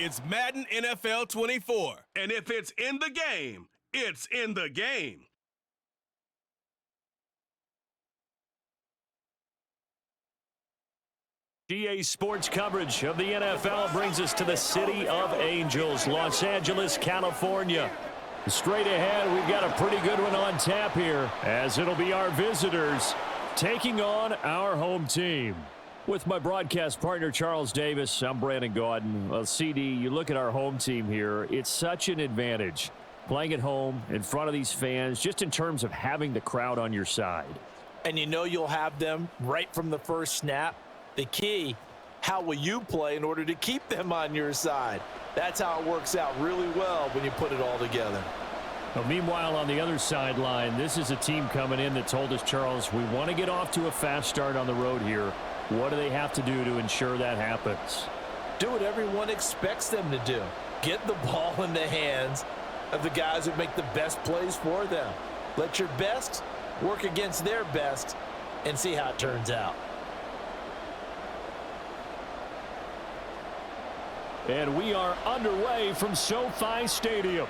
It's Madden NFL 24. And if it's in the game, it's in the game. GA Sports coverage of the NFL brings us to the City of Angels, Los Angeles, California. Straight ahead, we've got a pretty good one on tap here, as it'll be our visitors taking on our home team. With my broadcast partner, Charles Davis, I'm Brandon Gaudin. Well, CD, you look at our home team here, it's such an advantage playing at home in front of these fans, just in terms of having the crowd on your side. And you know you'll have them right from the first snap. The key, how will you play in order to keep them on your side? That's how it works out really well when you put it all together. Well, meanwhile, on the other sideline, this is a team coming in that told us, Charles, we want to get off to a fast start on the road here. What do they have to do to ensure that happens? Do what everyone expects them to do. Get the ball in the hands of the guys who make the best plays for them. Let your best work against their best and see how it turns out. And we are underway from SoFi Stadium.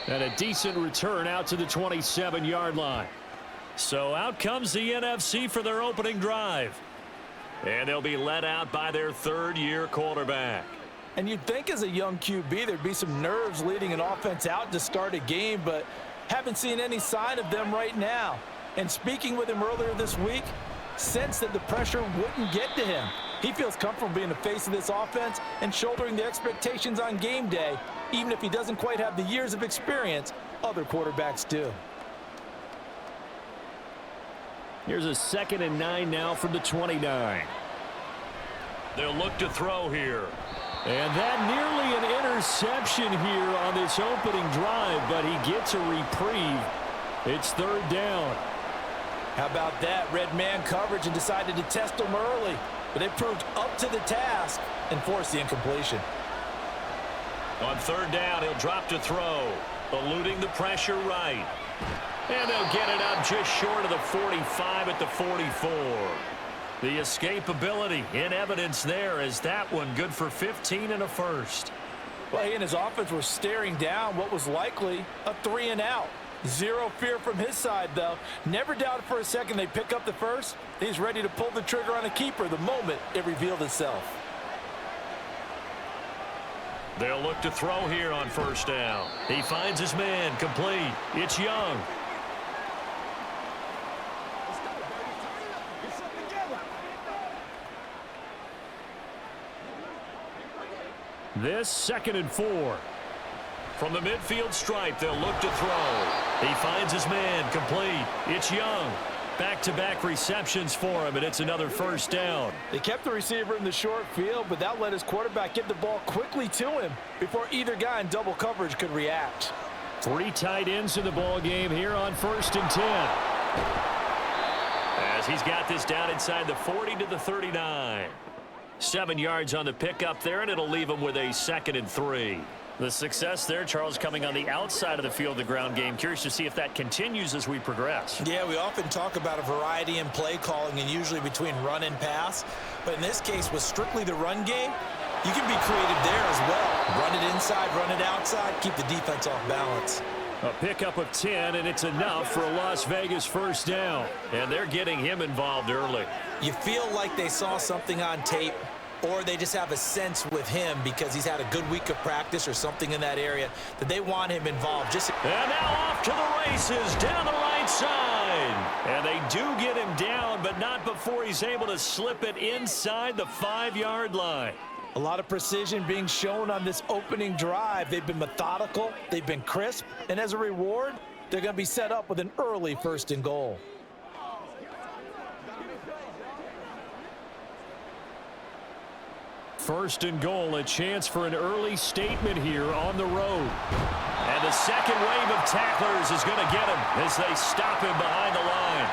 And a decent return out to the 27-yard line. So out comes the NFC for their opening drive. And they'll be led out by their third-year quarterback. And you'd think as a young QB there'd be some nerves leading an offense out to start a game, but haven't seen any sign of them right now. And speaking with him earlier this week, sense that the pressure wouldn't get to him. He feels comfortable being the face of this offense and shouldering the expectations on game day, even if he doesn't quite have the years of experience other quarterbacks do. Here's a 2nd and 9 now from the 29. They'll look to throw here. And that nearly an interception here on this opening drive, but he gets a reprieve. It's 3rd down. How about that? Red man coverage and decided to test them early. But they proved up to the task and forced the incompletion. On 3rd down, he'll drop to throw. Eluding the pressure right. And they'll get it up just short of the 45 at the 44. The escapability in evidence there as that one good for 15 and a first. Well, he and his offense were staring down what was likely a 3-and-out. Zero fear from his side, though. Never doubted for a second they'd pick up the first. He's ready to pull the trigger on a keeper the moment it revealed itself. They'll look to throw here on 1st down. He finds his man complete. It's Young. This 2nd and 4. From the midfield stripe, they'll look to throw. He finds his man complete. It's Young. Back-to-back receptions for him, and it's another 1st down. They kept the receiver in the short field, but that let his quarterback get the ball quickly to him before either guy in double coverage could react. 3 tight ends in the ball game here on 1st and 10. As he's got this down inside the 40 to the 39. 7 yards on the pickup there, and it'll leave him with a 2nd and 3. The success there, Charles, coming on the outside of the field, the ground game. Curious to see if that continues as we progress. Yeah, we often talk about a variety in play calling and usually between run and pass. But in this case, with strictly the run game, you can be creative there as well. Run it inside, run it outside, keep the defense off balance. A pickup of 10, and it's enough for a Las Vegas 1st down. And they're getting him involved early. You feel like they saw something on tape, or they just have a sense with him because he's had a good week of practice or something in that area that they want him involved. And now off to the races down the right side. And they do get him down, but not before he's able to slip it inside the 5-yard line. A lot of precision being shown on this opening drive. They've been methodical, they've been crisp, and as a reward, they're going to be set up with an early 1st and goal. First and goal, a chance for an early statement here on the road. And the second wave of tacklers is going to get him as they stop him behind the line.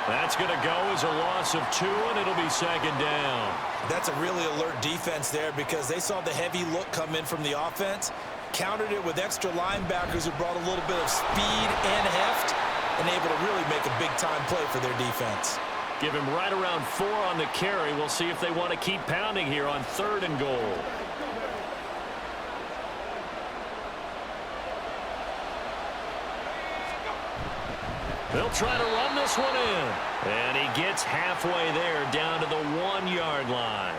That's going to go as a loss of 2, and it'll be 2nd down. That's a really alert defense there because they saw the heavy look come in from the offense, countered it with extra linebackers who brought a little bit of speed and heft, and able to really make a big-time play for their defense. Give him right around 4 on the carry. We'll see if they want to keep pounding here on 3rd and goal. They'll try to run this one in. And he gets halfway there down to the 1-yard line.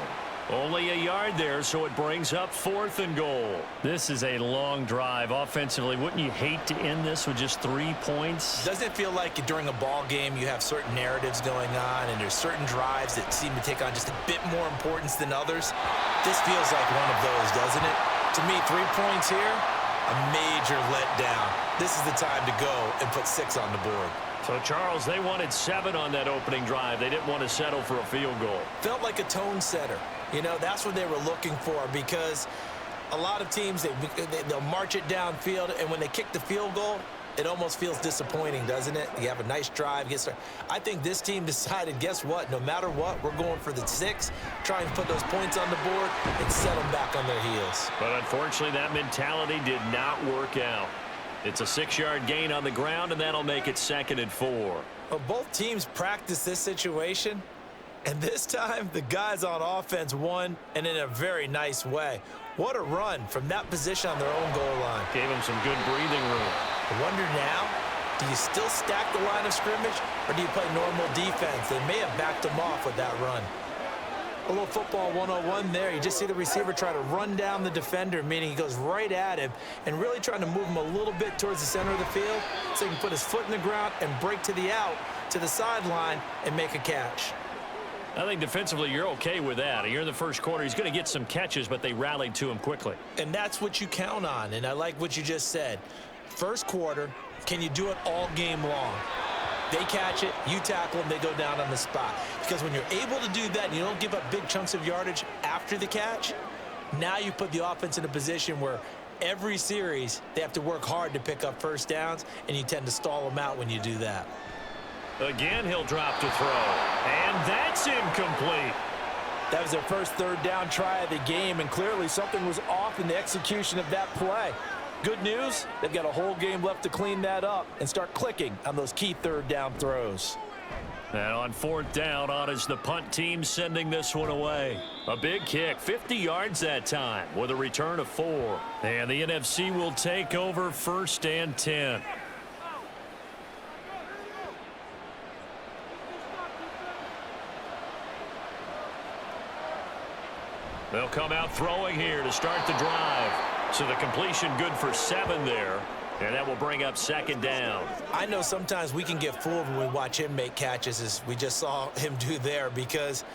Only a yard there, so it brings up 4th and goal. This is a long drive offensively. Wouldn't you hate to end this with just 3 points? Doesn't it feel like during a ball game you have certain narratives going on and there's certain drives that seem to take on just a bit more importance than others? This feels like one of those, doesn't it? To me, 3 points here, a major letdown. This is the time to go and put 6 on the board. So, Charles, they wanted 7 on that opening drive. They didn't want to settle for a field goal. Felt like a tone setter. You know, that's what they were looking for, because a lot of teams, they'll march it downfield, and when they kick the field goal, it almost feels disappointing, doesn't it? You have a nice drive. I think this team decided, guess what? No matter what, we're going for the 6, try and put those points on the board and set them back on their heels. But unfortunately, that mentality did not work out. It's a 6-yard gain on the ground, and that'll make it 2nd and 4. Well, both teams practice this situation, and this time the guys on offense won, and in a very nice way. What a run from that position on their own goal line. Gave them some good breathing room. I wonder now, do you still stack the line of scrimmage, or do you play normal defense? They may have backed them off with that run. A little football 101 there. You just see the receiver try to run down the defender, meaning he goes right at him and really trying to move him a little bit towards the center of the field so he can put his foot in the ground and break to the out, to the sideline, and make a catch. I think defensively you're okay with that. Here in the first quarter, he's going to get some catches, but they rallied to him quickly. And that's what you count on, and I like what you just said. First quarter, can you do it all game long? They catch it, you tackle them, they go down on the spot. Because when you're able to do that and you don't give up big chunks of yardage after the catch, now you put the offense in a position where every series they have to work hard to pick up first downs, and you tend to stall them out when you do that. Again, he'll drop to throw. And that's incomplete. That was their first 3rd down try of the game, and clearly something was off in the execution of that play. Good news, they've got a whole game left to clean that up and start clicking on those key 3rd down throws. And on 4th down, on is the punt team sending this one away. A big kick, 50 yards that time with a return of 4. And the NFC will take over 1st and 10. They'll come out throwing here to start the drive. So the completion good for 7 there. And that will bring up 2nd down. I know sometimes we can get fooled when we watch him make catches, as we just saw him do there, because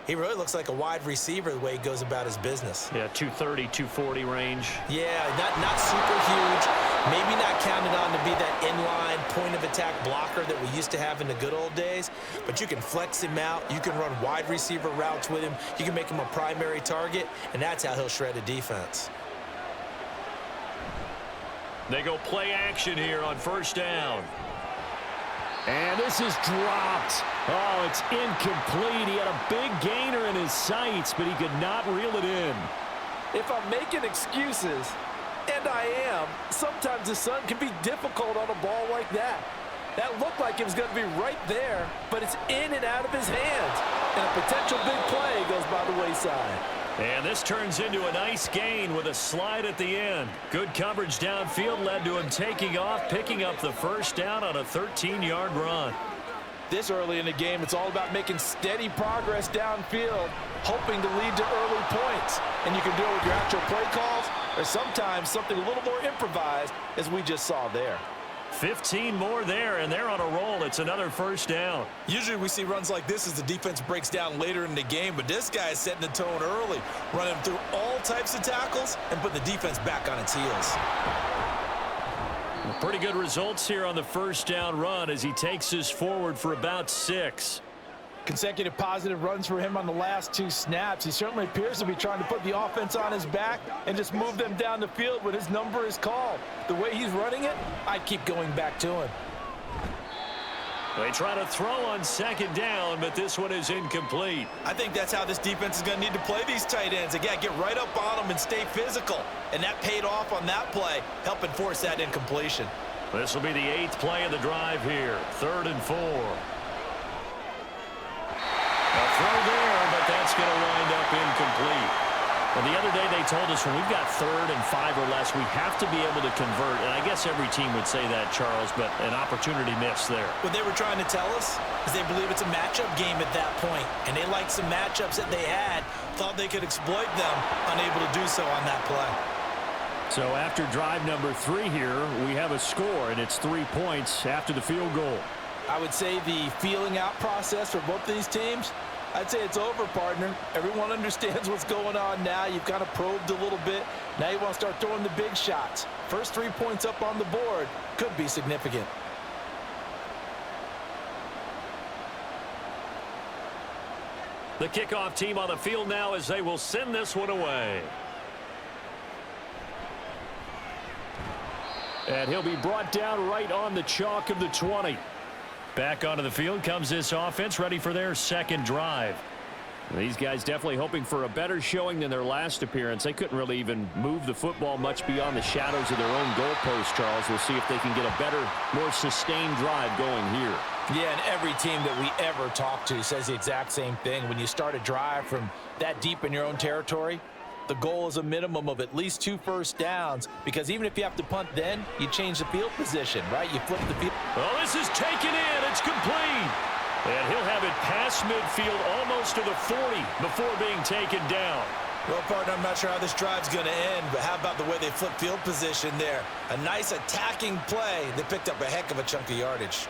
he really looks like a wide receiver the way he goes about his business. Yeah, 230, 240 range. Yeah, not super huge. Maybe not counted on to be that inline point-of-attack blocker that we used to have in the good old days. But you can flex him out. You can run wide receiver routes with him. You can make him a primary target, and that's how he'll shred a defense. They go play action here on 1st down. And this is dropped. Oh, it's incomplete. He had a big gainer in his sights, but he could not reel it in. If I'm making excuses, and I am, sometimes the sun can be difficult on a ball like that. That looked like it was going to be right there, but it's in and out of his hands. And a potential big play goes by the wayside. And this turns into a nice gain with a slide at the end. Good coverage downfield led to him taking off, picking up the 1st down on a 13-yard run. This early in the game, it's all about making steady progress downfield, hoping to lead to early points. And you can do it with your actual play calls, or sometimes something a little more improvised, as we just saw there. 15 more there, and they're on a roll. It's another 1st down. Usually we see runs like this as the defense breaks down later in the game, but this guy is setting the tone early, running through all types of tackles and putting the defense back on its heels. Pretty good results here on the 1st down run as he takes us forward for about 6. Consecutive positive runs for him on the last 2 snaps. He certainly appears to be trying to put the offense on his back and just move them down the field when his number is called. The way he's running it, I'd keep going back to him. They try to throw on 2nd down, but this one is incomplete. I think that's how this defense is going to need to play these tight ends. They got to get right up on them and stay physical. And that paid off on that play, helping force that incompletion. This will be the 8th play of the drive here. 3rd and 4. A throw there, but that's going to wind up incomplete. Well, the other day they told us when we've got 3rd and 5 or less, we have to be able to convert. And I guess every team would say that, Charles, but an opportunity missed there. What they were trying to tell us is they believe it's a matchup game at that point, and they liked some matchups that they had, thought they could exploit them, unable to do so on that play. So after drive number 3 here, we have a score, and it's 3 points after the field goal. I would say the feeling out process for both these teams, I'd say it's over, partner. Everyone understands what's going on now. You've kind of probed a little bit. Now you want to start throwing the big shots. First 3 points up on the board could be significant. The kickoff team on the field now as they will send this one away. And he'll be brought down right on the chalk of the 20. Back onto the field comes this offense, ready for their second drive. These guys definitely hoping for a better showing than their last appearance. They couldn't really even move the football much beyond the shadows of their own goalpost, Charles. We'll see if they can get a better, more sustained drive going here. Yeah, and every team that we ever talk to says the exact same thing. When you start a drive from that deep in your own territory, the goal is a minimum of at least 2 first downs, because even if you have to punt then, you change the field position, right? You flip the field. Well, this is taken in. It's complete. And he'll have it past midfield almost to the 40 before being taken down. Well, partner, I'm not sure how this drive's going to end, but how about the way they flip field position there? A nice attacking play. They picked up a heck of a chunk of yardage.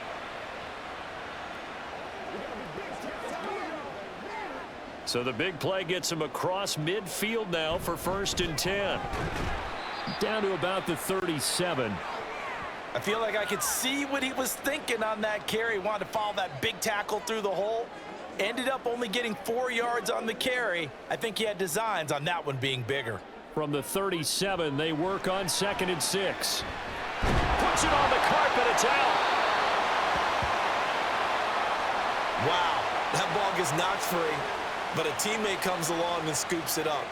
So the big play gets him across midfield now for 1st and 10. Down to about the 37. I feel like I could see what he was thinking on that carry. He wanted to follow that big tackle through the hole. Ended up only getting 4 yards on the carry. I think he had designs on that one being bigger. From the 37, they work on 2nd and 6. Puts it on the carpet. It's out. Wow, that ball gets knocked free, but a teammate comes along and scoops it up.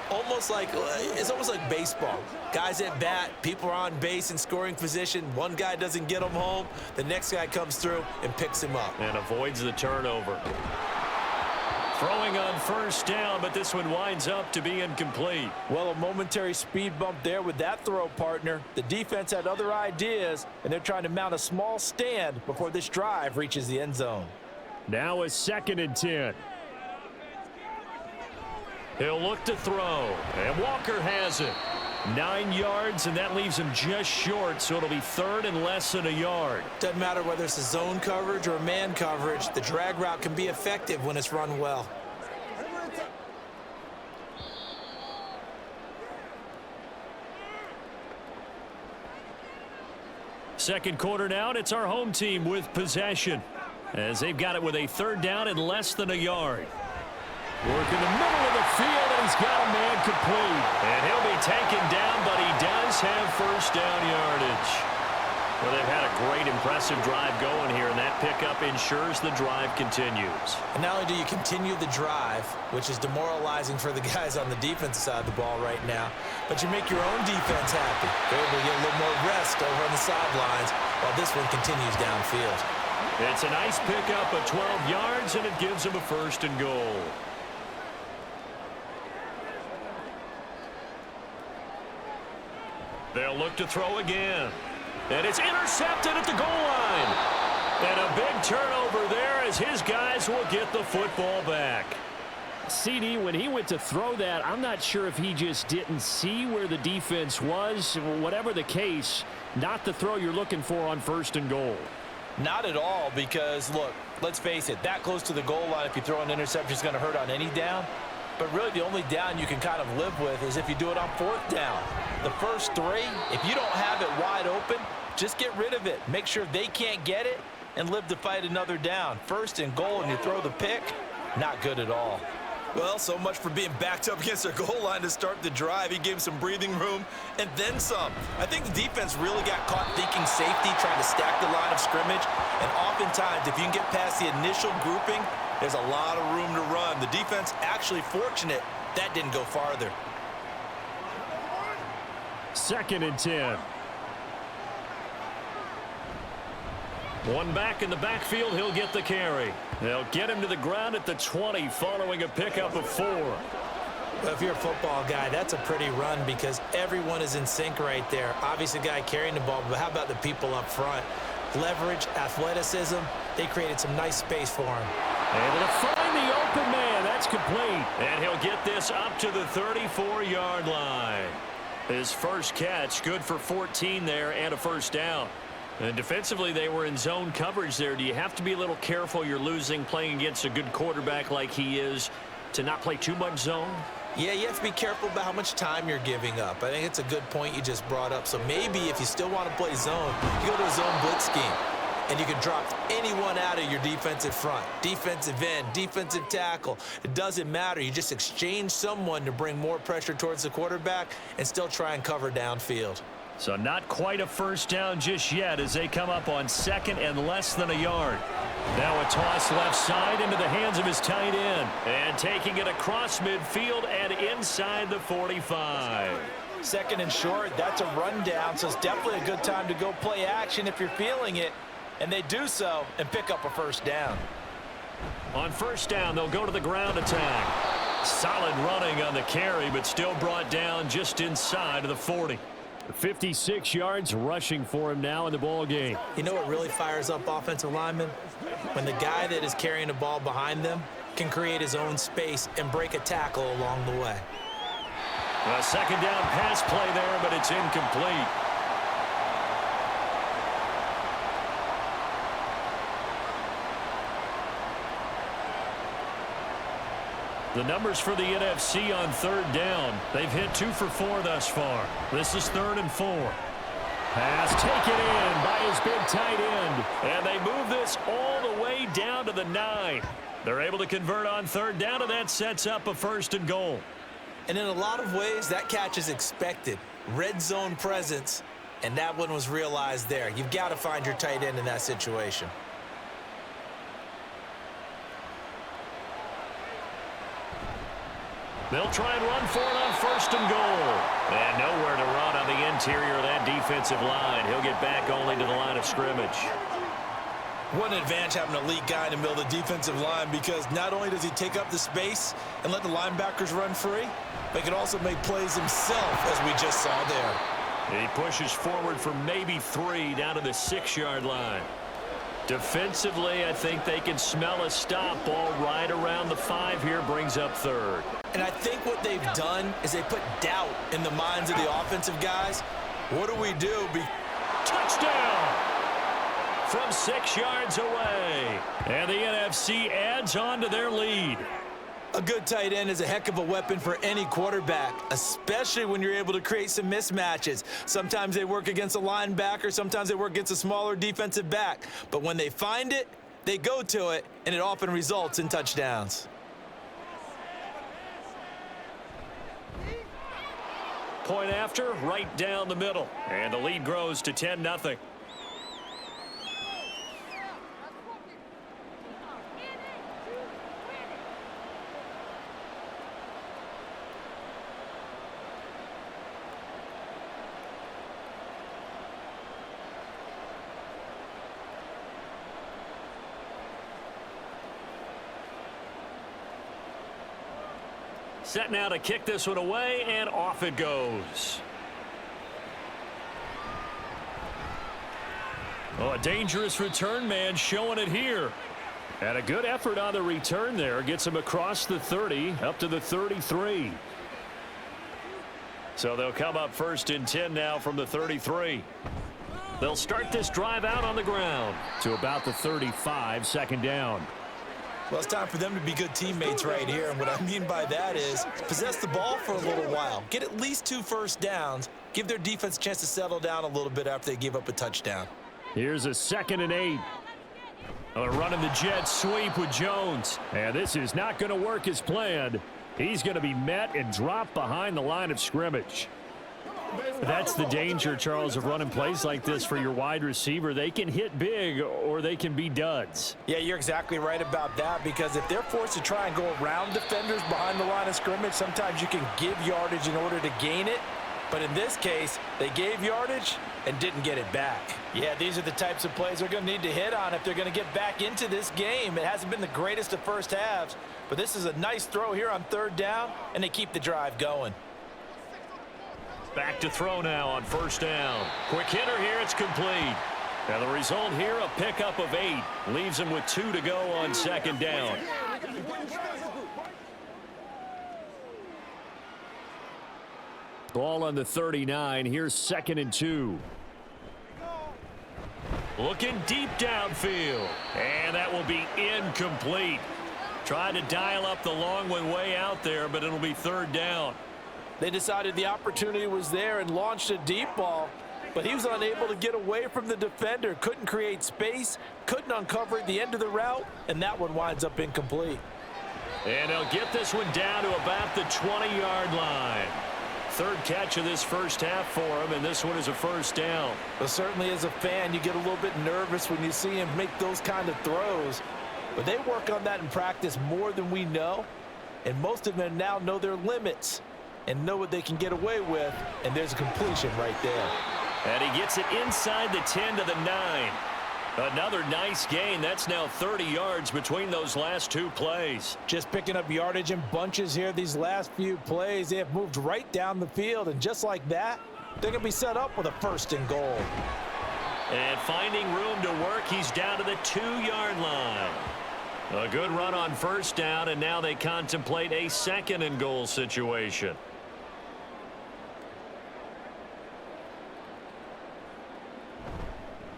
It's almost like baseball. Guys at bat, people are on base in scoring position. One guy doesn't get him home. The next guy comes through and picks him up. And avoids the turnover. Throwing on 1st down, but this one winds up to be incomplete. Well, a momentary speed bump there with that throw, partner. The defense had other ideas, and they're trying to mount a small stand before this drive reaches the end zone. Now a 2nd and 10. He'll look to throw, and Walker has it. 9 yards, and that leaves him just short, so it'll be 3rd and less than a yard. Doesn't matter whether it's a zone coverage or a man coverage, the drag route can be effective when it's run well. Second quarter now, and it's our home team with possession, as they've got it with a 3rd down and less than a yard. Working the middle of the field, and he's got a man complete. And he'll be taken down, but he does have 1st down yardage. Well, they've had a great, impressive drive going here, and that pickup ensures the drive continues. And not only do you continue the drive, which is demoralizing for the guys on the defensive side of the ball right now, but you make your own defense happy. They're able to get a little more rest over on the sidelines while this one continues downfield. It's a nice pickup of 12 yards, and it gives him a 1st and goal. They'll look to throw again. And it's intercepted at the goal line. And a big turnover there as his guys will get the football back. CD, when he went to throw that, I'm not sure if he just didn't see where the defense was. Whatever the case, not the throw you're looking for on 1st and goal. Not at all, because, look, let's face it, that close to the goal line, if you throw an interception, is going to hurt on any down. But really, the only down you can kind of live with is if you do it on 4th down. The first 3, if you don't have it wide open, just get rid of it. Make sure they can't get it and live to fight another down. 1st and goal, and you throw the pick, not good at all. Well, so much for being backed up against their goal line to start the drive. He gave some breathing room and then some. I think the defense really got caught thinking safety, trying to stack the line of scrimmage. And oftentimes, if you can get past the initial grouping, there's a lot of room to run. The defense actually fortunate that didn't go farther. 2nd and 10. One back in the backfield, he'll get the carry. They'll get him to the ground at the 20 following a pickup of 4. Well, if you're a football guy, that's a pretty run because everyone is in sync right there. Obviously, the guy carrying the ball, but how about the people up front? Leverage, athleticism, they created some nice space for him. Able to find the open man. That's complete. And he'll get this up to the 34-yard line. His first catch, good for 14 there and a first down. And defensively, they were in zone coverage there. Do you have to be a little careful? You're losing playing against a good quarterback like he is to not play too much zone? Yeah, you have to be careful about how much time you're giving up. I think it's a good point you just brought up. So maybe if you still want to play zone, you go to a zone blitz scheme, and you can drop anyone out of your defensive front, defensive end, defensive tackle. It doesn't matter. You just exchange someone to bring more pressure towards the quarterback and still try and cover downfield. So not quite a first down just yet as they come up on second and less than a yard. Now a toss left side into the hands of his tight end. And taking it across midfield and inside the 45. Second and short, that's a rundown, so it's definitely a good time to go play action if you're feeling it. And they do so and pick up a first down. On first down, they'll go to the ground attack. Solid running on the carry, but still brought down just inside of the 40. 56 yards rushing for him now in the ball game. You know what really fires up offensive linemen? When the guy that is carrying the ball behind them can create his own space and break a tackle along the way. A second down pass play there, but it's incomplete. The numbers for the NFC on third down. They've hit 2 for 4 thus far. This is 3rd and 4. Pass taken in by his big tight end. And they move this all the way down to the 9. They're able to convert on third down, and that sets up a 1st and goal. And in a lot of ways, that catch is expected. Red zone presence, and that one was realized there. You've got to find your tight end in that situation. They'll try and run for it on 1st and goal. And nowhere to run on the interior of that defensive line. He'll get back only to the line of scrimmage. What an advantage having an elite guy in the middle of the defensive line, because not only does he take up the space and let the linebackers run free, but he can also make plays himself, as we just saw there. He pushes forward for maybe 3 down to the 6-yard line. Defensively, I think they can smell a stop ball right around the 5 here, brings up 3rd. And I think what they've done is they put doubt in the minds of the offensive guys. What do we do? Touchdown! From 6 yards away. And the NFC adds on to their lead. A good tight end is a heck of a weapon for any quarterback, especially when you're able to create some mismatches. Sometimes they work against a linebacker, sometimes they work against a smaller defensive back. But when they find it, they go to it, and it often results in touchdowns. Point after, right down the middle. And the lead grows to 10-0. Set now to kick this one away, and off it goes. Oh, a dangerous return man showing it here. And a good effort on the return there. Gets him across the 30, up to the 33. So they'll come up 1st and 10 now from the 33. They'll start this drive out on the ground to about the 35, 2nd down. Well, it's time for them to be good teammates right here. And what I mean by that is possess the ball for a little while. Get at least 2 first downs. Give their defense a chance to settle down a little bit after they give up a touchdown. Here's a 2nd and 8. Running the jet sweep with Jones. And this is not going to work as planned. He's going to be met and dropped behind the line of scrimmage. That's the danger, Charles, of running plays like this for your wide receiver. They can hit big or they can be duds. Yeah, you're exactly right about that, because if they're forced to try and go around defenders behind the line of scrimmage, sometimes you can give yardage in order to gain it. But in this case, they gave yardage and didn't get it back. Yeah, these are the types of plays they're going to need to hit on if they're going to get back into this game. It hasn't been the greatest of first halves, but this is a nice throw here on third down, and they keep the drive going. Back to throw now on first down. Quick hitter here, it's complete. Now the result here, a pickup of 8. Leaves him with 2 to go on second down. Ball on the 39. Here's 2nd and 2. Looking deep downfield. And that will be incomplete. Tried to dial up the long one way out there, but it'll be third down. They decided the opportunity was there and launched a deep ball, but he was unable to get away from the defender. Couldn't create space, couldn't uncover at the end of the route, and that one winds up incomplete. And they'll get this one down to about the 20-yard line. Third catch of this first half for him, and this one is a first down. But certainly as a fan, you get a little bit nervous when you see him make those kind of throws. But they work on that in practice more than we know, and most of them now know their limits and know what they can get away with, and there's a completion right there. And he gets it inside the 10 to the 9. Another nice gain. That's now 30 yards between those last 2 plays. Just picking up yardage in bunches here these last few plays. They have moved right down the field, and just like that, they're going to be set up with a 1st and goal. And finding room to work, he's down to the 2-yard line. A good run on first down, and now they contemplate a 2nd and goal situation.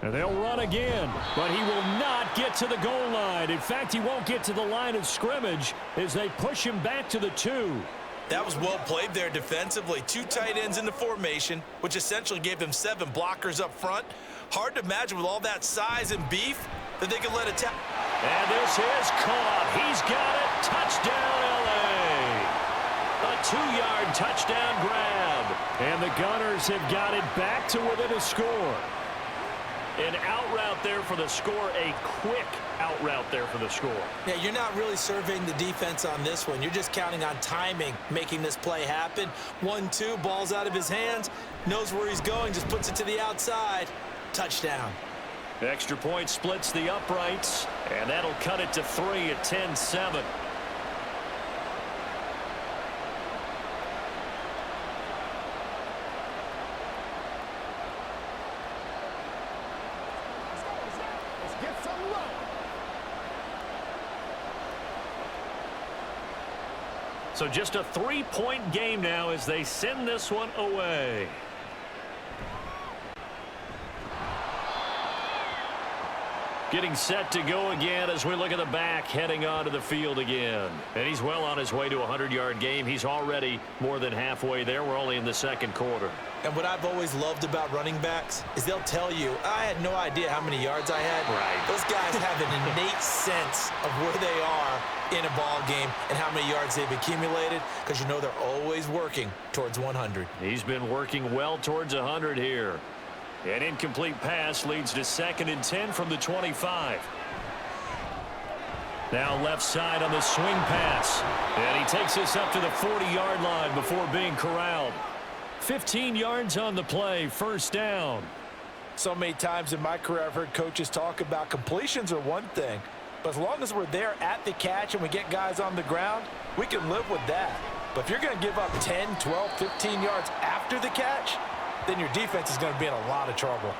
And they'll run again, but he will not get to the goal line. In fact, he won't get to the line of scrimmage as they push him back to the 2. That was well played there defensively. 2 tight ends in the formation, which essentially gave them 7 blockers up front. Hard to imagine with all that size and beef that they could let it tap. And this is caught. He's got it. Touchdown, L.A. A 2-yard touchdown grab. And the Gunners have got it back to within a score. An out route there for the score, a quick out route there for the score. Yeah, you're not really surveying the defense on this one. You're just counting on timing, making this play happen. 1-2, ball's out of his hands, knows where he's going, just puts it to the outside. Touchdown. Extra point splits the uprights, and that'll cut it to 3 at 10-7. So just a 3-point game now as they send this one away. Getting set to go again as we look at the back heading onto the field again. And he's well on his way to a 100-yard game. He's already more than halfway there. We're only in the second quarter. And what I've always loved about running backs is they'll tell you, I had no idea how many yards I had. Right. Those guys have an innate sense of where they are in a ball game and how many yards they've accumulated, because you know they're always working towards 100. He's been working well towards 100 here. An incomplete pass leads to 2nd and 10 from the 25. Now left side on the swing pass. And he takes this up to the 40-yard line before being corralled. 15 yards on the play, first down. So many times in my career I've heard coaches talk about completions are one thing, but as long as we're there at the catch and we get guys on the ground, we can live with that. But if you're going to give up 10, 12, 15 yards after the catch, then your defense is going to be in a lot of trouble.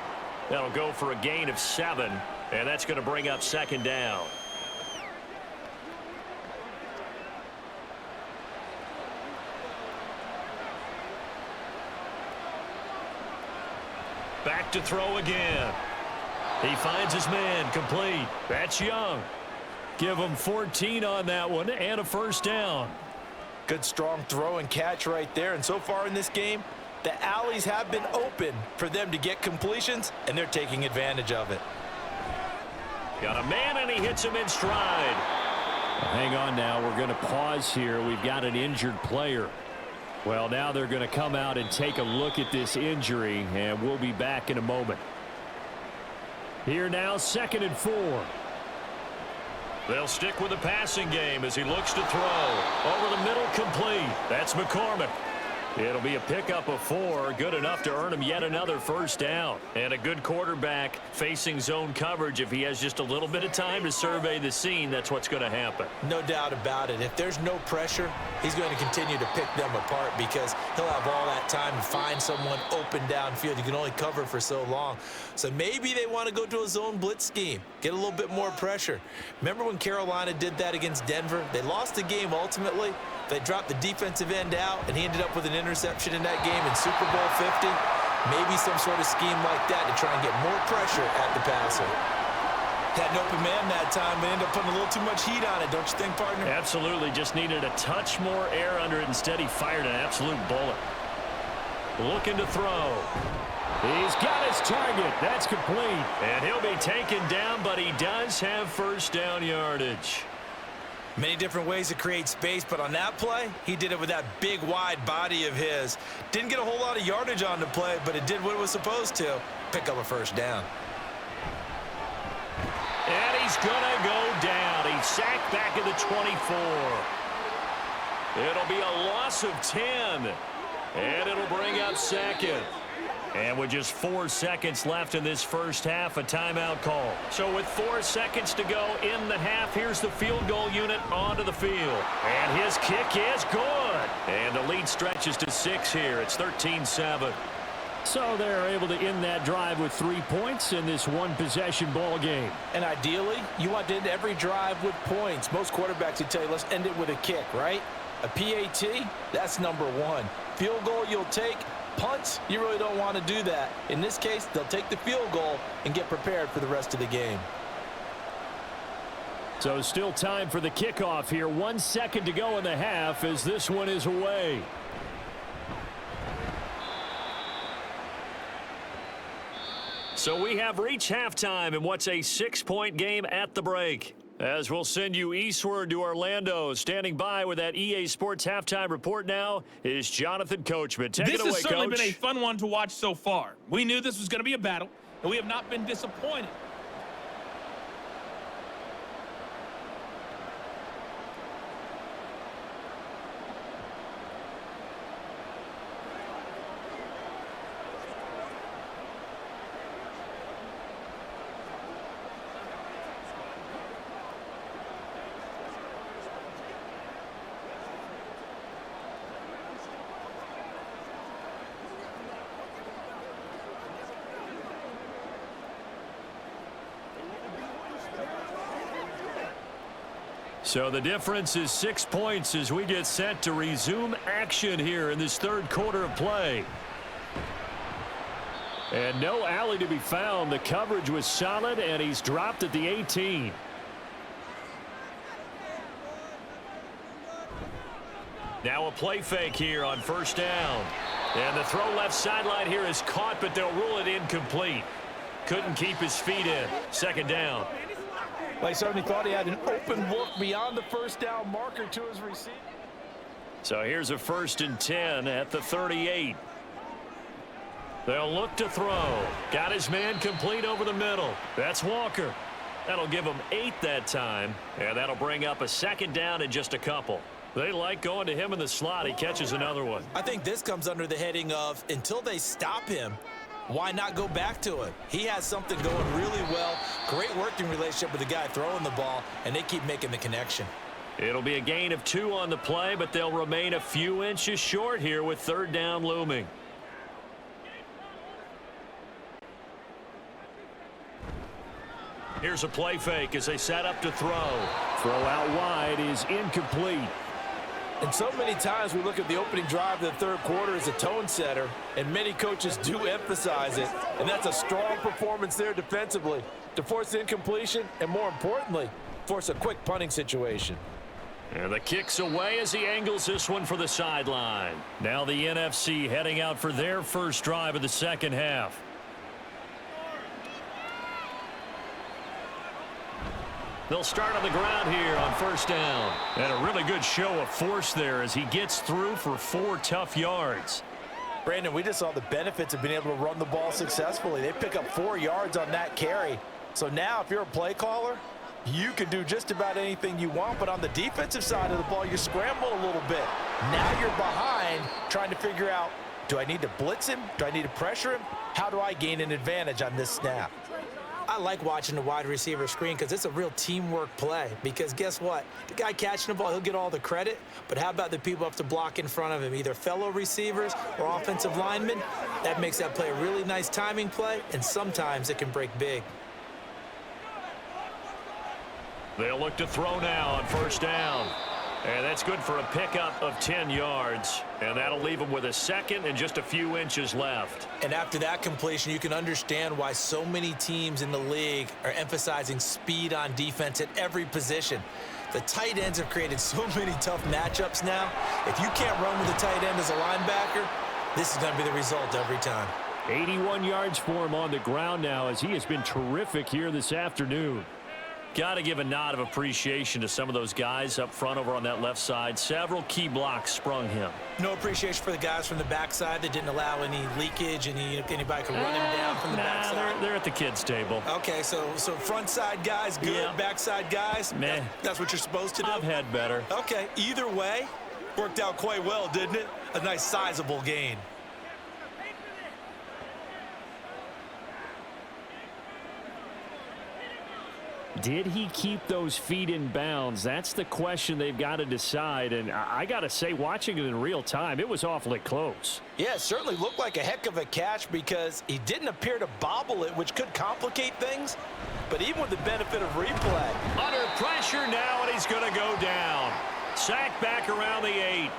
That'll go for a gain of 7, and that's going to bring up 2nd down. Back to throw again. He finds his man, complete. That's Young. Give him 14 on that one and a first down. Good strong throw and catch right there, and so far in this game, the alleys have been open for them to get completions, and they're taking advantage of it. Got a man, and he hits him in stride. Hang on now. We're going to pause here. We've got an injured player. Well, now they're going to come out and take a look at this injury, and we'll be back in a moment. Here now, 2nd and 4. They'll stick with the passing game as he looks to throw. Over the middle, complete. That's McCormick. It'll be a pickup of 4, good enough to earn him yet another first down. And a good quarterback facing zone coverage, if he has just a little bit of time to survey the scene, that's what's going to happen. No doubt about it. If there's no pressure, he's going to continue to pick them apart because he'll have all that time to find someone open downfield. You can only cover for so long. So maybe they want to go to a zone blitz scheme, get a little bit more pressure. Remember when Carolina did that against Denver? They lost the game ultimately. They dropped the defensive end out, and he ended up with an interception in that game in Super Bowl 50. Maybe some sort of scheme like that to try and get more pressure at the passer. Had an open man that time, but ended up putting a little too much heat on it, don't you think, partner? Absolutely. Just needed a touch more air under it. Instead, he fired an absolute bullet. Looking to throw. He's got his target. That's complete. And he'll be taken down, but he does have first down yardage. Many different ways to create space, but on that play, he did it with that big, wide body of his. Didn't get a whole lot of yardage on the play, but it did what it was supposed to. Pick up a first down. And he's going to go down. He's sacked back at the 24. It'll be a loss of 10. And it'll bring up second. And with just 4 seconds left in this first half, a timeout call. So with 4 seconds to go in the half, here's the field goal unit onto the field. And his kick is good. And the lead stretches to 6 here. It's 13-7. So they're able to end that drive with 3 points in this one-possession ball game. And ideally, you want to end every drive with points. Most quarterbacks would tell you, let's end it with a kick, right? A PAT, that's number 1. Field goal you'll take. Punts, you really don't want to do that. In this case, they'll take the field goal and get prepared for the rest of the game. So still time for the kickoff here. 1 second to go in the half as this one is away. So we have reached halftime in what's a 6-point game at the break. As we'll send you eastward to Orlando, standing by with that EA Sports halftime report now is Jonathan Coachman. Take it away, Coach. This has certainly been a fun one to watch so far. We knew this was going to be a battle, and we have not been disappointed. So the difference is 6 points as we get set to resume action here in this third quarter of play. And no alley to be found. The coverage was solid, and he's dropped at the 18. Now a play fake here on first down. And the throw left sideline here is caught, but they'll rule it incomplete. Couldn't keep his feet in. Second down. Well, he certainly thought he had an open look beyond the first down marker to his receiver. So here's a 1st and 10 at the 38. They'll look to throw. Got his man complete over the middle. That's Walker. That'll give him 8 that time, and that'll bring up a second down in just a couple. They like going to him in the slot. He catches another one. I think this comes under the heading of until they stop him, why not go back to him? He has something going really well. Great working relationship with the guy throwing the ball, and they keep making the connection. It'll be a gain of 2 on the play, but they'll remain a few inches short here with third down looming. Here's a play fake as they set up to throw. Throw out wide is incomplete. And so many times we look at the opening drive of the third quarter as a tone setter, and many coaches do emphasize it. And that's a strong performance there defensively to force incompletion and, more importantly, force a quick punting situation. And the kick's away as he angles this one for the sideline. Now the NFC heading out for their first drive of the second half. They'll start on the ground here on first down. And a really good show of force there as he gets through for 4 tough yards. Brandon, we just saw the benefits of being able to run the ball successfully. They pick up 4 yards on that carry. So now if you're a play caller, you can do just about anything you want. But on the defensive side of the ball, you scramble a little bit. Now you're behind trying to figure out, do I need to blitz him? Do I need to pressure him? How do I gain an advantage on this snap? I like watching the wide receiver screen because it's a real teamwork play. Because guess what? The guy catching the ball, he'll get all the credit. But how about the people up to block in front of him, either fellow receivers or offensive linemen? That makes that play a really nice timing play, and sometimes it can break big. They'll look to throw now on first down. And that's good for a pickup of 10 yards. And that'll leave them with a second and just a few inches left. And after that completion, you can understand why so many teams in the league are emphasizing speed on defense at every position. The tight ends have created so many tough matchups now. If you can't run with a tight end as a linebacker, this is going to be the result every time. 81 yards for him on the ground now as he has been terrific here this afternoon. Got to give a nod of appreciation to some of those guys up front over on that left side. Several key blocks sprung him. No appreciation for the guys from the backside that didn't allow any leakage, anybody could run him down from the backside. They're at the kids' table. Okay, so front side guys good, yeah. Backside guys, meh. That's what you're supposed to do? I've had better. Okay, either way, worked out quite well, didn't it? A nice sizable gain. Did he keep those feet in bounds? That's the question they've got to decide. And I got to say, watching it in real time, it was awfully close. Yeah, it certainly looked like a heck of a catch because he didn't appear to bobble it, which could complicate things. But even with the benefit of replay. Under pressure now, and he's going to go down. Sacked back around the 8.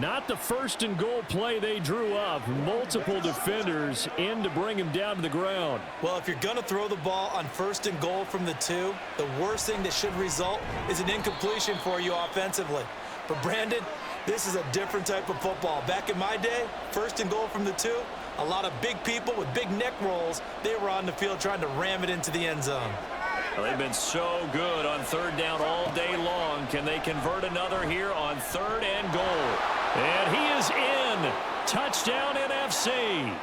Not the first and goal play they drew up. Multiple defenders in to bring him down to the ground. Well, if you're going to throw the ball on first and goal from the 2, the worst thing that should result is an incompletion for you offensively. But Brandon, this is a different type of football. Back in my day, first and goal from the 2, a lot of big people with big neck rolls, they were on the field trying to ram it into the end zone. Well, they've been so good on third down all day long. Can they convert another here on third and goal? And he is in. Touchdown NFC.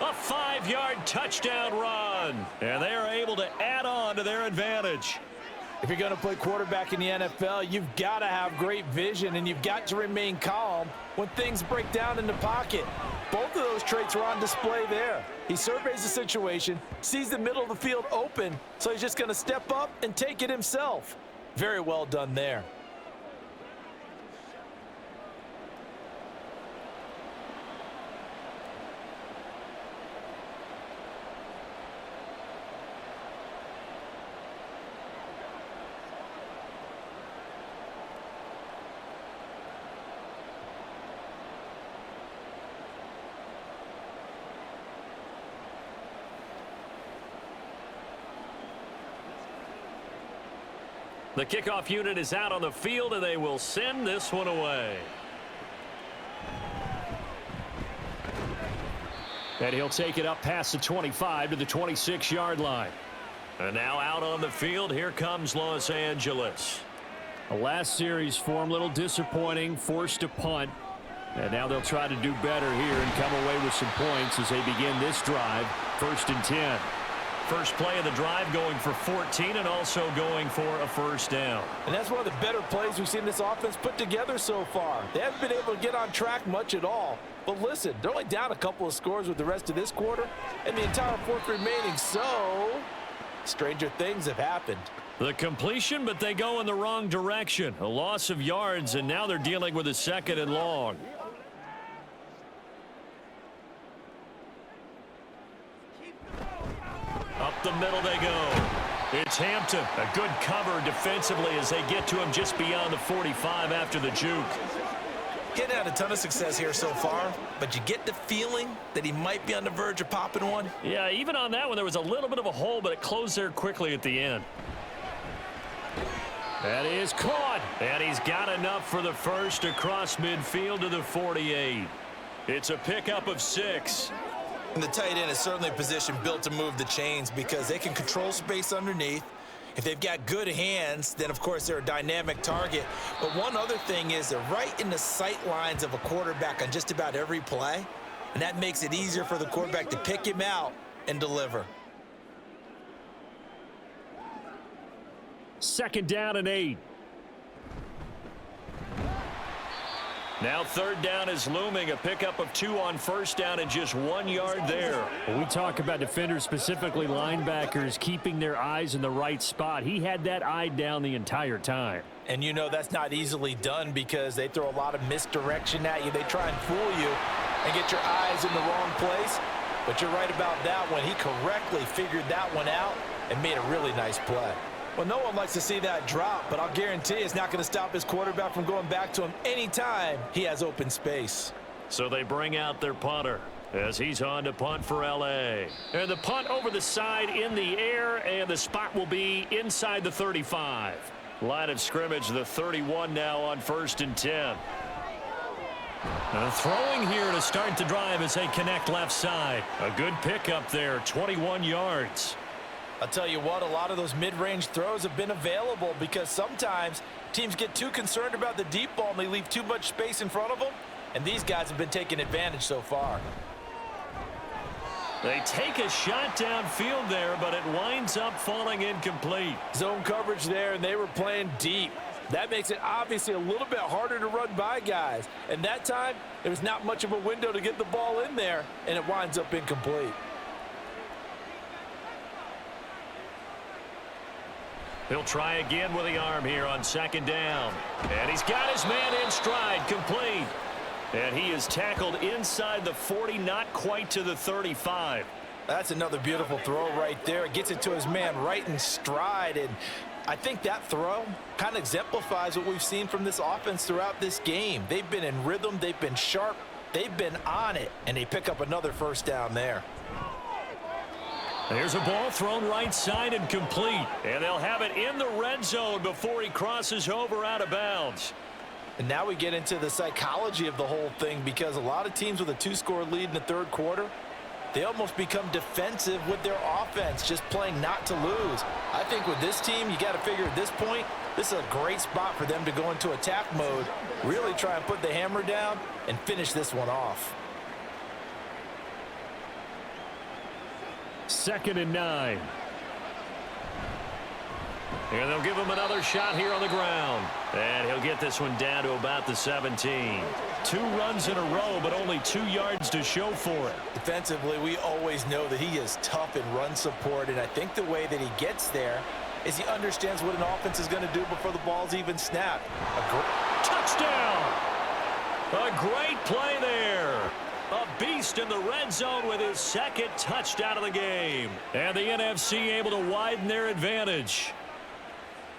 A 5-yard touchdown run. And they are able to add on to their advantage. If you're going to play quarterback in the NFL, you've got to have great vision, and you've got to remain calm when things break down in the pocket. Both of those traits are on display there. He surveys the situation, sees the middle of the field open, so he's just going to step up and take it himself. Very well done there. The kickoff unit is out on the field, and they will send this one away. And he'll take it up past the 25 to the 26-yard line. And now out on the field, here comes Los Angeles. The last series for him, a little disappointing, forced to punt. And now they'll try to do better here and come away with some points as they begin this drive, 1st and 10. First play of the drive going for 14 and also going for a first down. And that's one of the better plays we've seen this offense put together so far. They haven't been able to get on track much at all. But listen, they're only down a couple of scores with the rest of this quarter and the entire 4th remaining. So, stranger things have happened. The completion, but they go in the wrong direction. A loss of yards, and now they're dealing with a 2nd and long. Up the middle they go. It's Hampton. A good cover defensively as they get to him just beyond the 45 after the juke. Getting out a ton of success here so far, but you get the feeling that he might be on the verge of popping one. Yeah, even on that one, there was a little bit of a hole, but it closed there quickly at the end. That is caught, and he's got enough for the first across midfield to the 48. It's a pickup of 6. And the tight end is certainly a position built to move the chains because they can control space underneath. If they've got good hands, then of course they're a dynamic target. But one other thing is they're right in the sight lines of a quarterback on just about every play. And that makes it easier for the quarterback to pick him out and deliver. 2nd down and 8. Now third down is looming. A pickup of 2 on first down and just 1 yard there. When we talk about defenders, specifically linebackers, keeping their eyes in the right spot. He had that eye down the entire time. And you know that's not easily done because they throw a lot of misdirection at you. They try and fool you and get your eyes in the wrong place. But you're right about that one. He correctly figured that one out and made a really nice play. Well, no one likes to see that drop, but I'll guarantee it's not going to stop his quarterback from going back to him anytime he has open space. So they bring out their punter as he's on to punt for L.A. And the punt over the side in the air, and the spot will be inside the 35. Line of scrimmage, the 31 now on 1st and 10. Throwing here to start the drive as they connect left side. A good pickup there, 21 yards. I'll tell you what, a lot of those mid-range throws have been available because sometimes teams get too concerned about the deep ball and they leave too much space in front of them, and these guys have been taking advantage so far. They take a shot downfield there, but it winds up falling incomplete. Zone coverage there, and they were playing deep. That makes it obviously a little bit harder to run by guys. And that time, there was not much of a window to get the ball in there, and it winds up incomplete. He'll try again with the arm here on 2nd down. And he's got his man in stride, complete. And he is tackled inside the 40, not quite to the 35. That's another beautiful throw right there. It gets it to his man right in stride. And I think that throw kind of exemplifies what we've seen from this offense throughout this game. They've been in rhythm. They've been sharp. They've been on it. And they pick up another first down there. There's a ball thrown right side and complete. And they'll have it in the red zone before he crosses over out of bounds. And now we get into the psychology of the whole thing because a lot of teams with a 2-score lead in the 3rd quarter, they almost become defensive with their offense, just playing not to lose. I think with this team, you got to figure at this point, this is a great spot for them to go into attack mode, really try and put the hammer down and finish this one off. 2nd and 9. And they'll give him another shot here on the ground. And he'll get this one down to about the 17. 2 runs in a row, but only 2 yards to show for it. Defensively, we always know that he is tough in run support, and I think the way that he gets there is he understands what an offense is going to do before the ball's even snapped. Touchdown! A great play there. A beast in the red zone with his 2nd touchdown of the game. And the NFC able to widen their advantage.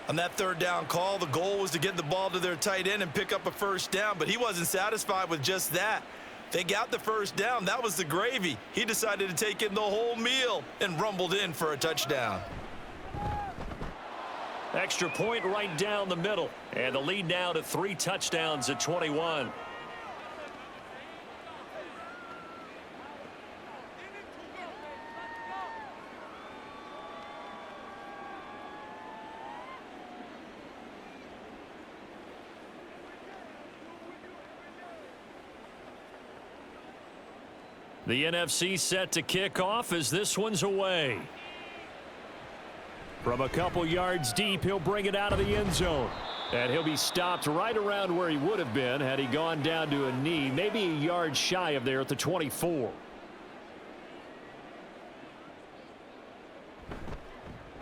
On that 3rd down call, the goal was to get the ball to their tight end and pick up a first down, but he wasn't satisfied with just that. They got the first down. That was the gravy. He decided to take in the whole meal and rumbled in for a touchdown. Extra point right down the middle. And the lead now to 3 touchdowns at 21. The NFC set to kick off as this one's away. From a couple yards deep, he'll bring it out of the end zone. And he'll be stopped right around where he would have been had he gone down to a knee, maybe a yard shy of there at the 24.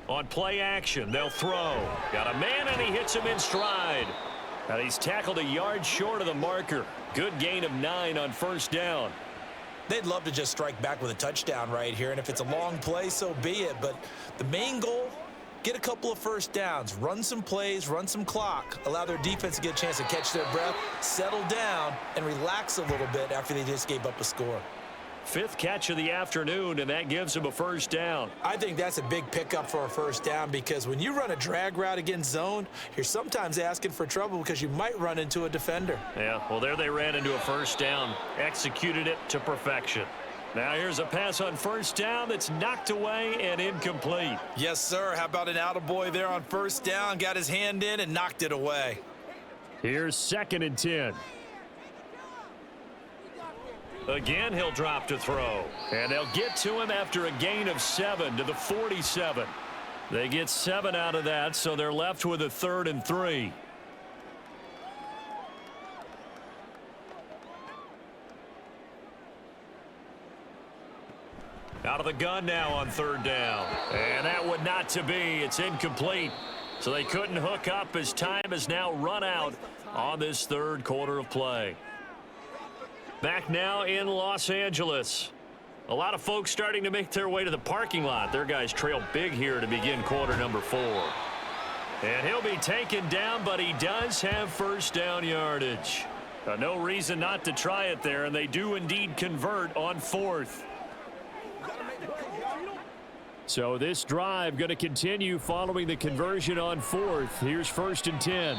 On play action, they'll throw. Got a man, and he hits him in stride. And he's tackled a yard short of the marker. Good gain of 9 on 1st down. They'd love to just strike back with a touchdown right here, and if it's a long play, so be it. But the main goal, get a couple of first downs, run some plays, run some clock, allow their defense to get a chance to catch their breath, settle down, and relax a little bit after they just gave up a score. 5th catch of the afternoon, and that gives him a first down. I think that's a big pickup for a first down because when you run a drag route against zone, you're sometimes asking for trouble because you might run into a defender. Yeah, well, there they ran into a first down, executed it to perfection. Now here's a pass on 1st down that's knocked away and incomplete. Yes, sir. How about an attaboy there on 1st down, got his hand in and knocked it away. Here's 2nd and 10. Again, he'll drop to throw. And they'll get to him after a gain of 7 to the 47. They get 7 out of that, so they're left with a 3rd and 3. Out of the gun now on third down. And that would not to be. It's incomplete. So they couldn't hook up as time has now run out on this third quarter of play. Back now in Los Angeles. A lot of folks starting to make their way to the parking lot. Their guys trail big here to begin quarter number 4. And he'll be taken down, but he does have first down yardage. No reason not to try it there, and they do indeed convert on fourth. So this drive going to continue following the conversion on fourth. Here's first and 10.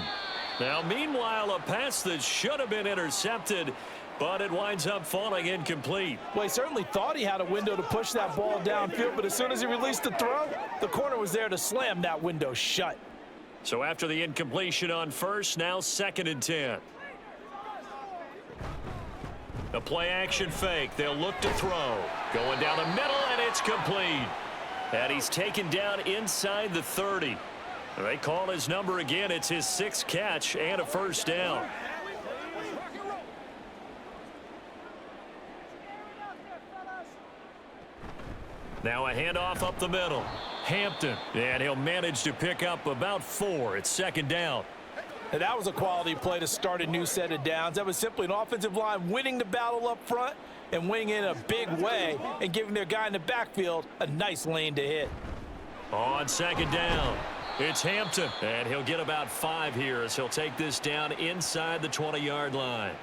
Now, meanwhile, a pass that should have been intercepted, but it winds up falling incomplete. Well, he certainly thought he had a window to push that ball downfield, but as soon as he released the throw, the corner was there to slam that window shut. So after the incompletion on first, now second and 10. The play action fake. They'll look to throw. Going down the middle, and it's complete. And he's taken down inside the 30. They call his number again. It's his 6th catch and a first down. Now a handoff up the middle. Hampton, and he'll manage to pick up about 4. It's second down. And that was a quality play to start a new set of downs. That was simply an offensive line winning the battle up front and winning in a big way and giving their guy in the backfield a nice lane to hit. On second down, it's Hampton, and he'll get about 5 here as he'll take this down inside the 20-yard line.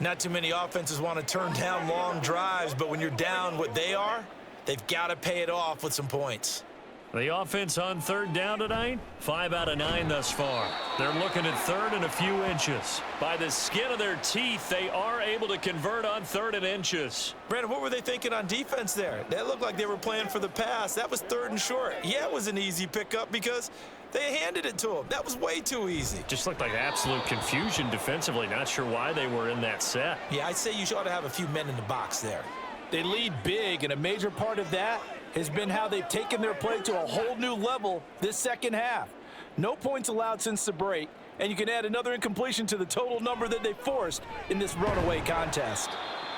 Not too many offenses want to turn down long drives, but when you're down what they are, they've got to pay it off with some points. The offense on third down tonight, 5 out of 9 thus far. They're looking at third and a few inches. By the skin of their teeth, they are able to convert on third and inches. Brandon, what were they thinking on defense there? That looked like they were playing for the pass. That was third and short. Yeah, it was an easy pickup because they handed it to him. That was way too easy. Just looked like absolute confusion defensively. Not sure why they were in that set. Yeah, I'd say you ought to have a few men in the box there. They lead big, and a major part of that has been how they've taken their play to a whole new level this second half. No points allowed since the break, and you can add another incompletion to the total number that they forced in this runaway contest.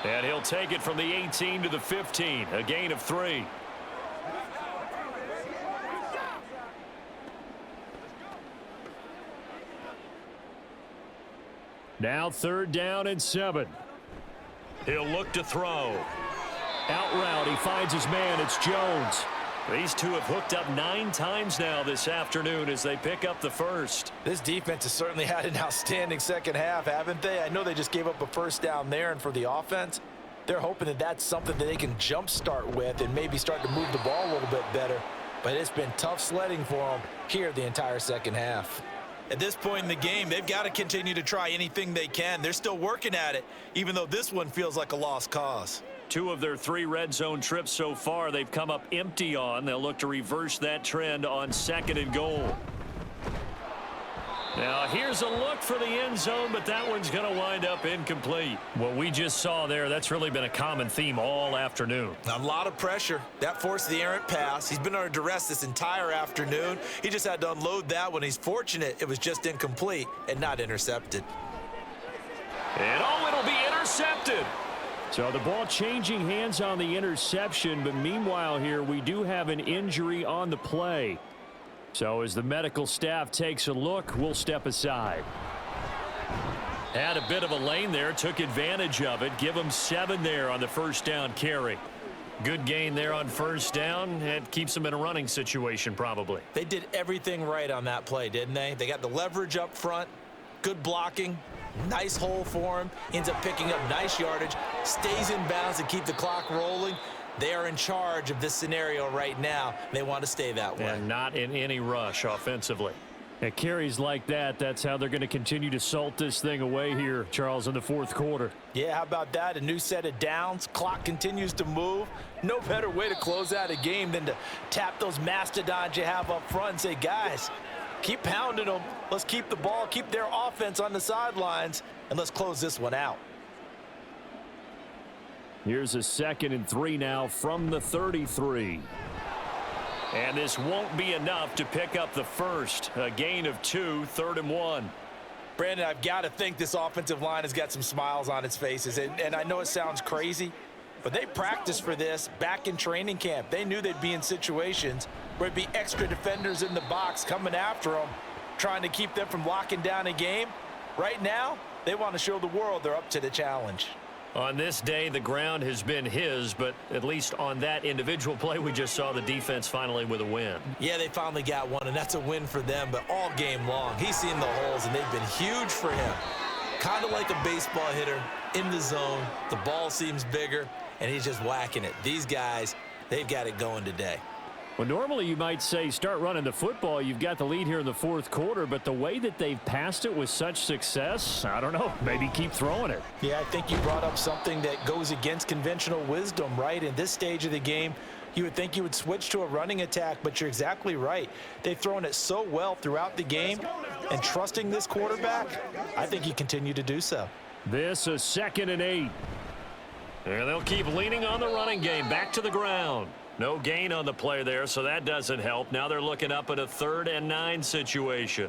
And he'll take it from the 18 to the 15, a gain of 3. Now third down and 7. He'll look to throw. Out route, he finds his man. It's Jones. These two have hooked up 9 times now this afternoon as they pick up the first. This defense has certainly had an outstanding second half, haven't they? I know they just gave up a first down there, and for the offense, they're hoping that that's something that they can jumpstart with and maybe start to move the ball a little bit better. But it's been tough sledding for them here the entire second half. At this point in the game, they've got to continue to try anything they can. They're still working at it, even though this one feels like a lost cause. 2 of their 3 red zone trips so far they've come up empty on. They'll look to reverse that trend on second and goal. Now here's a look for the end zone, but that one's going to wind up incomplete. What we just saw there, that's really been a common theme all afternoon. A lot of pressure. That forced the errant pass. He's been under duress this entire afternoon. He just had to unload that one. He's fortunate it was just incomplete and not intercepted. And it'll be intercepted. So the ball changing hands on the interception, but meanwhile here we do have an injury on the play. So as the medical staff takes a look, we'll step aside. Had a bit of a lane there, took advantage of it. Give him 7 there on the first down carry. Good gain there on first down. It keeps them in a running situation probably. They did everything right on that play, didn't they? They got the leverage up front, good blocking, nice hole for him, ends up picking up nice yardage, stays in bounds to keep the clock rolling. They are in charge of this scenario right now. They want to stay that way. And not in any rush offensively. At carries like that, that's how they're going to continue to salt this thing away here, Charles, in the fourth quarter. Yeah, how about that? A new set of downs. Clock continues to move. No better way to close out a game than to tap those mastodons you have up front and say, guys, keep pounding them. Let's keep the ball, keep their offense on the sidelines, and let's close this one out. Here's a 2nd and 3 now from the 33. And this won't be enough to pick up the first. A gain of 2, 3rd and 1. Brandon, I've got to think this offensive line has got some smiles on its faces. And I know it sounds crazy, But they practiced for this back in training camp. They knew they'd be in situations where it'd be extra defenders in the box coming after them, trying to keep them from locking down a game. Right now, they want to show the world they're up to the challenge. On this day, the ground has been his, but at least on that individual play, we just saw the defense finally with a win. Yeah, they finally got one, and that's a win for them, but all game long, he's seen the holes, and they've been huge for him. Kind of like a baseball hitter in the zone. The ball seems bigger, and he's just whacking it. These guys, they've got it going today. Well, normally you might say start running the football. You've got the lead here in the fourth quarter, but the way that they've passed it with such success, I don't know, maybe keep throwing it. Yeah, I think you brought up something that goes against conventional wisdom, right? In this stage of the game, you would think you would switch to a running attack, but you're exactly right. They've thrown it so well throughout the game, and trusting this quarterback, I think you continue to do so. This is 2nd and 8. And they'll keep leaning on the running game. Back to the ground. No gain on the play there, so that doesn't help. Now they're looking up at a 3rd and 9 situation.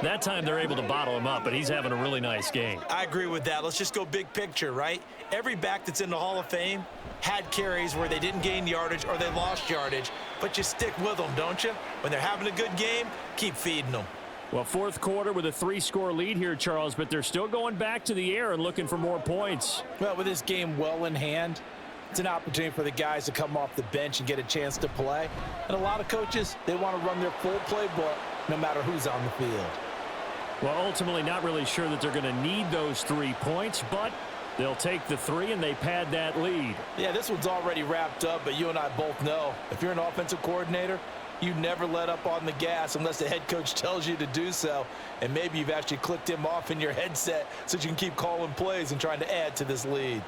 That time they're able to bottle him up, but he's having a really nice game. I agree with that. Let's just go big picture, right? Every back that's in the Hall of Fame had carries where they didn't gain yardage or they lost yardage, but you stick with them, don't you? When they're having a good game, keep feeding them. Well, fourth quarter with a 3-score lead here, Charles, but they're still going back to the air and looking for more points. Well, with this game well in hand, it's an opportunity for the guys to come off the bench and get a chance to play. And a lot of coaches, they want to run their full playbook no matter who's on the field. Well, ultimately not really sure that they're going to need those 3 points, but they'll take the 3 and they pad that lead. Yeah, this one's already wrapped up, but you and I both know if you're an offensive coordinator, you never let up on the gas unless the head coach tells you to do so. And maybe you've actually clicked him off in your headset so you can keep calling plays and trying to add to this lead.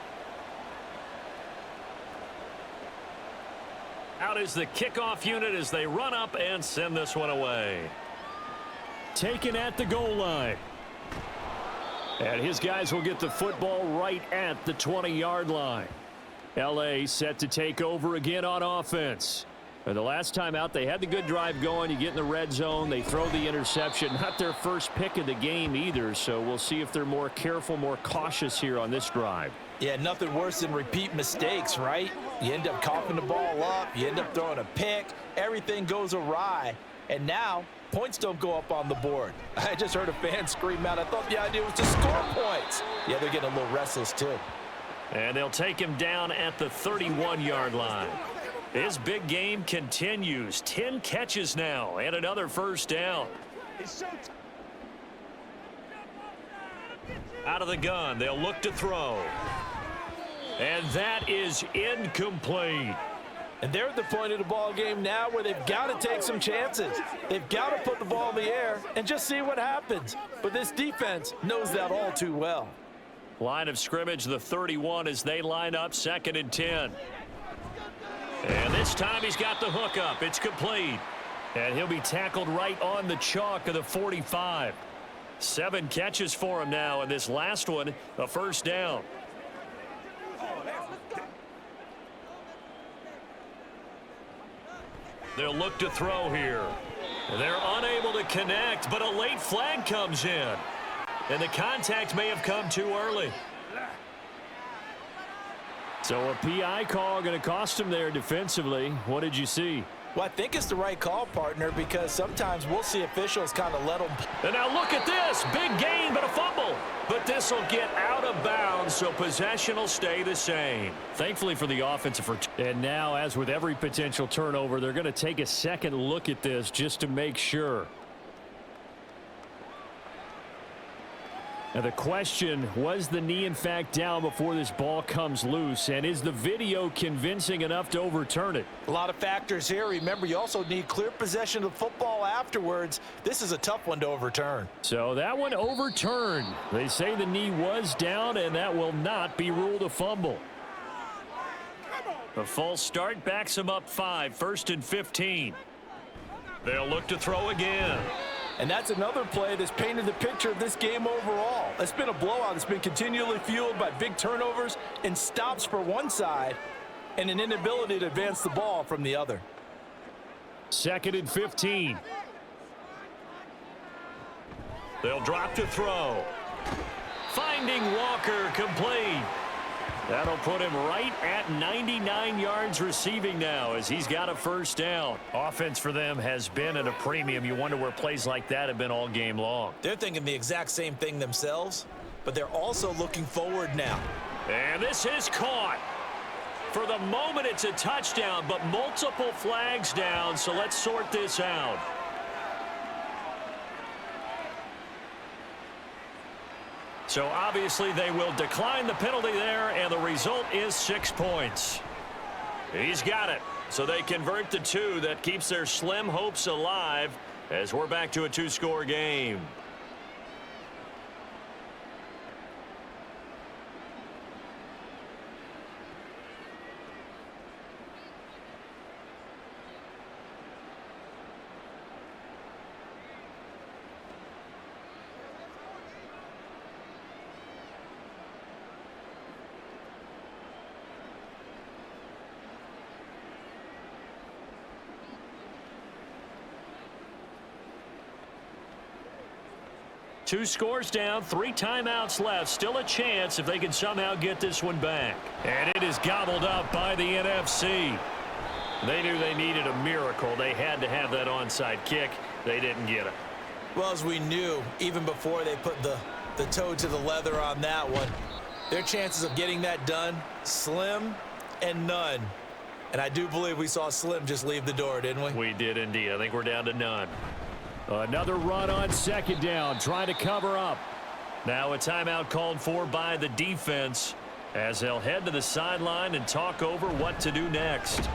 Out is the kickoff unit as they run up and send this one away. Taken at the goal line. And his guys will get the football right at the 20-yard line. L.A. set to take over again on offense. And the last time out, they had the good drive going. You get in the red zone, they throw the interception. Not their first pick of the game either, so we'll see if they're more careful, more cautious here on this drive. Yeah, nothing worse than repeat mistakes, right? You end up coughing the ball up, you end up throwing a pick, everything goes awry, and now points don't go up on the board. I just heard a fan scream out, I thought the idea was to score points. Yeah, they're getting a little restless too. And they'll take him down at the 31-yard line. His big game continues. 10 catches now and another first down. Out of the gun, they'll look to throw. And that is incomplete. And they're at the point of the ball game now where they've got to take some chances. They've got to put the ball in the air and just see what happens. But this defense knows that all too well. Line of scrimmage, the 31 as they line up 2nd and 10. And this time he's got the hook up. It's complete. And he'll be tackled right on the chalk of the 45. 7 catches for him now, and this last one, a first down. They'll look to throw here. They're unable to connect, but a late flag comes in. And the contact may have come too early. So a PI call going to cost him there defensively. What did you see? Well, I think it's the right call, partner, because sometimes we'll see officials kind of let them. And now look at this. Big gain, but a fumble. But this will get out of bounds, so possession will stay the same. Thankfully for the offensive. And now, as with every potential turnover, they're going to take a second look at this just to make sure. Now the question, was the knee in fact down before this ball comes loose? And is the video convincing enough to overturn it? A lot of factors here. Remember, you also need clear possession of the football afterwards. This is a tough one to overturn. So that one overturned. They say the knee was down, and that will not be ruled a fumble. The false start backs him up 5, 1st and 15. They'll look to throw again. And that's another play that's painted the picture of this game overall. It's been a blowout. It's been continually fueled by big turnovers and stops for one side and an inability to advance the ball from the other. 2nd and 15. They'll drop to throw. Finding Walker complete. That'll put him right at 99 yards receiving now as he's got a first down. Offense for them has been at a premium. You wonder where plays like that have been all game long. They're thinking the exact same thing themselves, but they're also looking forward now. And this is caught. For the moment, it's a touchdown, but multiple flags down, so let's sort this out. So obviously they will decline the penalty there, and the result is 6 points. He's got it. So they convert the 2. That keeps their slim hopes alive as we're back to a 2-score game. Two scores down, 3 timeouts left. Still a chance if they can somehow get this one back. And it is gobbled up by the NFC. They knew they needed a miracle. They had to have that onside kick. They didn't get it. Well, as we knew, even before they put the toe to the leather on that one, their chances of getting that done, slim and none. And I do believe we saw Slim just leave the door, didn't we? We did indeed. I think we're down to none. Another run on second down, trying to cover up. Now a timeout called for by the defense as they'll head to the sideline and talk over what to do next.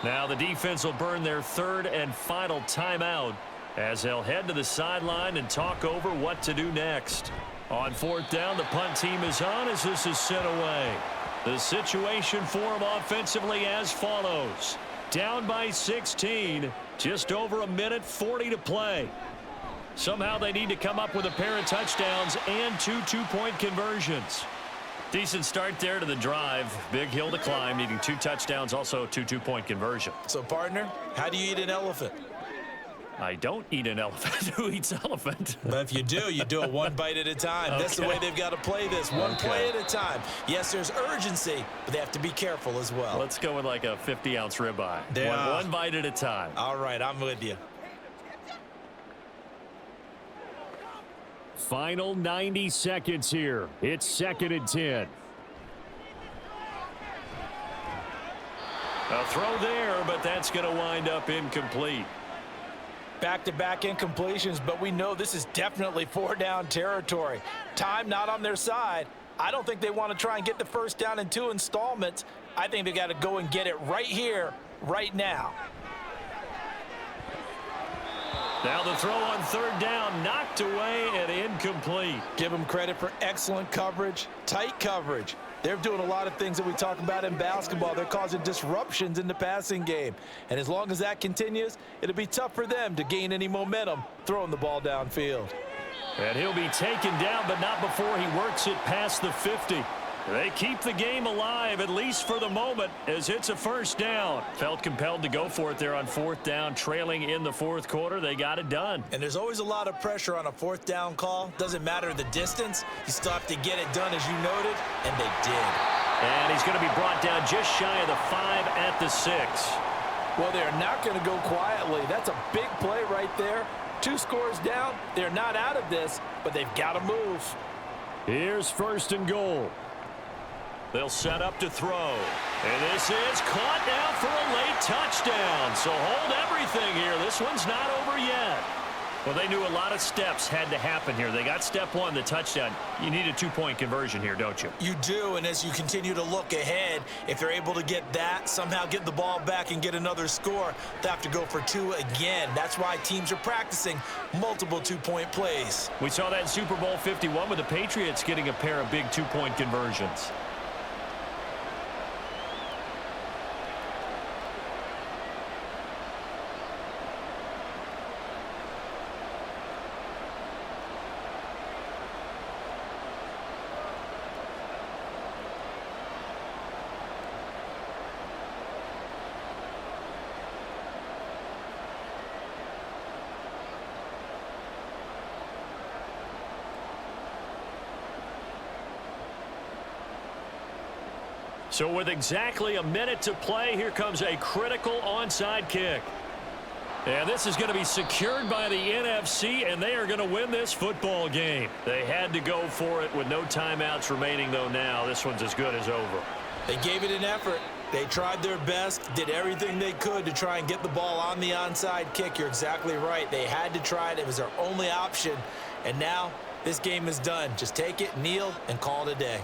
Now the defense will burn their 3rd and final timeout as they'll head to the sideline and talk over what to do next. On 4th down, the punt team is on as this is sent away. The situation for them offensively as follows. Down by 16, just over 1:40 to play. Somehow they need to come up with a pair of touchdowns and 2 two-point conversions. Decent start there to the drive. Big hill to climb, needing 2 touchdowns, also 2 two-point conversions. So, partner, how do you eat an elephant? I don't eat an elephant. Who eats elephant? But if you do it 1 bite at a time. That's the way they've got to play this, one play at a time. Yes, there's urgency, but they have to be careful as well. Let's go with like a 50-ounce ribeye. One bite at a time. All right, I'm with you. Final 90 seconds here. It's 2nd and 10. A throw there, but that's going to wind up incomplete. Back-to-back incompletions, but we know this is definitely 4-down territory. Time not on their side. I don't think they want to try and get the first down in 2 installments. I think they got to go and get it right here, right now. Now the throw on 3rd down, knocked away and incomplete. Give them credit for excellent coverage, tight coverage. They're doing a lot of things that we talk about in basketball. They're causing disruptions in the passing game. And as long as that continues, it'll be tough for them to gain any momentum throwing the ball downfield. And he'll be taken down, but not before he works it past the 50. They keep the game alive, at least for the moment, as it's a first down. Felt compelled to go for it there on 4th down, trailing in the 4th quarter. They got it done. And there's always a lot of pressure on a 4th down call. Doesn't matter the distance. You still have to get it done, as you noted, and they did. And he's going to be brought down just shy of the 5 at the 6. Well, they're not going to go quietly. That's a big play right there. 2 scores down. They're not out of this, but they've got to move. Here's 1st and goal. They'll set up to throw. And this is caught now for a late touchdown. So hold everything here. This one's not over yet. Well, they knew a lot of steps had to happen here. They got step 1, the touchdown. You need a 2-point conversion here, don't you? You do, and as you continue to look ahead, if they're able to get that, somehow get the ball back and get another score, they have to go for 2 again. That's why teams are practicing multiple 2-point plays. We saw that in Super Bowl 51 with the Patriots getting a pair of big 2-point conversions. So with exactly a minute to play, here comes a critical onside kick. And this is going to be secured by the NFC, and they are going to win this football game. They had to go for it with no timeouts remaining, though now. This one's as good as over. They gave it an effort. They tried their best, did everything they could to try and get the ball on the onside kick. You're exactly right. They had to try it. It was their only option. And now this game is done. Just take it, kneel, and call it a day.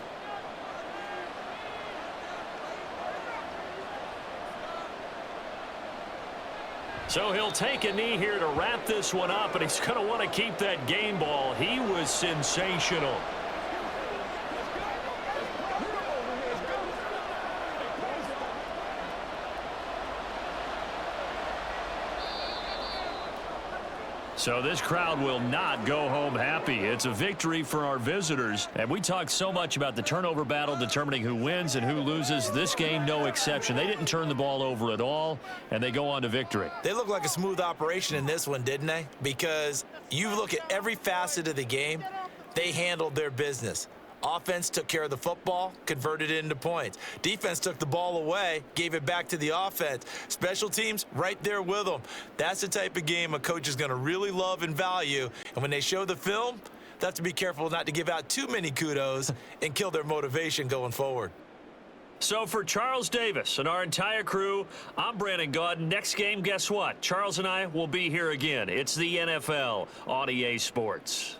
So he'll take a knee here to wrap this one up, and he's going to want to keep that game ball. He was sensational. So this crowd will not go home happy. It's a victory for our visitors. And we talked so much about the turnover battle determining who wins and who loses. This game, no exception. They didn't turn the ball over at all, and they go on to victory. They look like a smooth operation in this one, didn't they? Because you look at every facet of the game, they handled their business. Offense took care of the football, converted it into points. Defense took the ball away, gave it back to the offense. Special teams, right there with them. That's the type of game a coach is going to really love and value. And when they show the film, they have to be careful not to give out too many kudos and kill their motivation going forward. So for Charles Davis and our entire crew, I'm Brandon Gaudin. Next game, guess what? Charles and I will be here again. It's the NFL on EA Sports.